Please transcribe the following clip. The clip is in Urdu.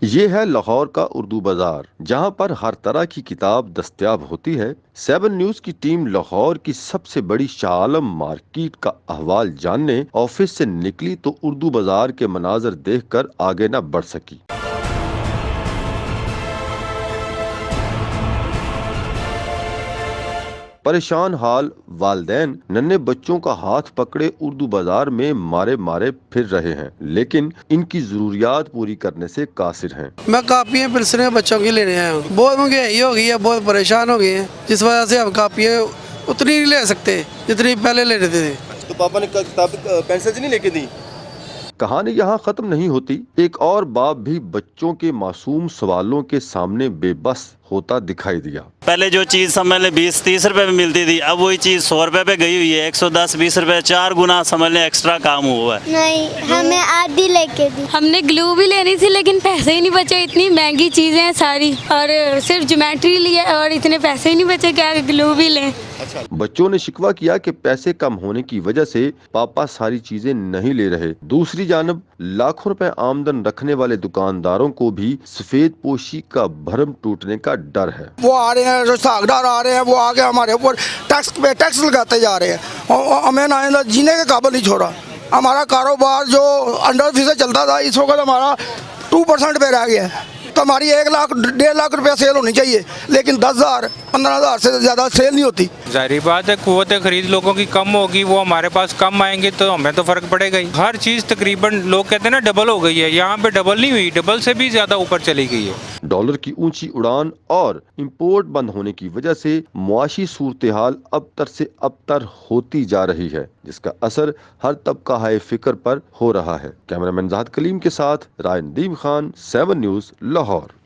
یہ ہے لاہور کا اردو بازار، جہاں پر ہر طرح کی کتاب دستیاب ہوتی ہے۔ 7 نیوز کی ٹیم لاہور کی سب سے بڑی شاہ عالم مارکیٹ کا احوال جاننے آفس سے نکلی تو اردو بازار کے مناظر دیکھ کر آگے نہ بڑھ سکی۔ پریشان حال والدین ننھے بچوں کا ہاتھ پکڑے اردو بازار میں مارے مارے پھر رہے ہیں، لیکن ان کی ضروریات پوری کرنے سے قاصر ہیں۔ میں کاپیاں پنسلیں بچوں کی لینے آیا ہوں، بہت مہنگائی ہو گئی ہے، بہت پریشان ہو گئے ہیں، جس وجہ سے ہم کاپیاں اتنی نہیں لے سکتے جتنی پہلے لے لیتے تھے۔ تو پاپا نے کتاب پینسل نہیں لے کے دی؟ کہانی یہاں ختم نہیں ہوتی، ایک اور باپ بھی بچوں کے معصوم سوالوں کے سامنے بے بس ہوتا دکھائی دیا۔ پہلے جو چیز سمجھ لیں 20-30 روپے میں ملتی تھی، اب وہی چیز 100 روپے پہ گئی ہوئی ہے، 110-20 روپے 4 گنا سمجھ لیں ایکسٹرا کام ہوا ہے۔ نہیں، ہمیں آدھی لے کے دی۔ ہم نے گلو بھی لینی تھی لیکن پیسے ہی نہیں بچے، اتنی مہنگی چیزیں ہیں ساری، اور صرف جیومیٹری لیے اور اتنے پیسے ہی نہیں بچے کہ گلو بھی لیں۔ بچوں نے شکوہ کیا کہ پیسے کم ہونے کی وجہ سے پاپا ساری چیزیں نہیں لے رہے۔ دوسری جانب لاکھوں روپے آمدن رکھنے والے دکانداروں کو بھی سفید پوشی کا بھرم ٹوٹنے کا ڈر ہے۔ وہ آ رہے ہیں، جو ساگدار آ رہے ہیں، وہ آگے ہمارے اوپر ٹیکس پہ ٹیکس لگاتے جا رہے ہیں اور ہمیں نہ جینے کے قابل نہیں چھوڑا۔ ہمارا کاروبار جو انڈر فی سے چلتا تھا اس وقت ہمارا 2% پہ رہ گیا ہے۔ تو ہماری 1 لاکھ 1.5 لاکھ روپیہ سیل ہونی چاہیے، لیکن 10,000 15,000 سے زیادہ سیل نہیں ہوتی۔ ظاہری بات ہے قوت خرید لوگوں کی کم ہوگی، وہ ہمارے پاس کم آئیں گے تو ہمیں تو فرق پڑے گا ہی۔ ہر چیز تقریباً لوگ کہتے ہیں نا ڈبل ہو گئی ہے، یہاں پہ ڈبل نہیں ہوئی، ڈبل سے بھی زیادہ اوپر چلی گئی ہے۔ ڈالر کی اونچی اڑان اور امپورٹ بند ہونے کی وجہ سے معاشی صورتحال ابتر سے ابتر ہوتی جا رہی ہے، جس کا اثر ہر طبقہ ہائے فکر پر ہو رہا ہے۔ کیمرہ مین زاہد کلیم کے ساتھ رائے ندیم خان، 7 نیوز لاہور۔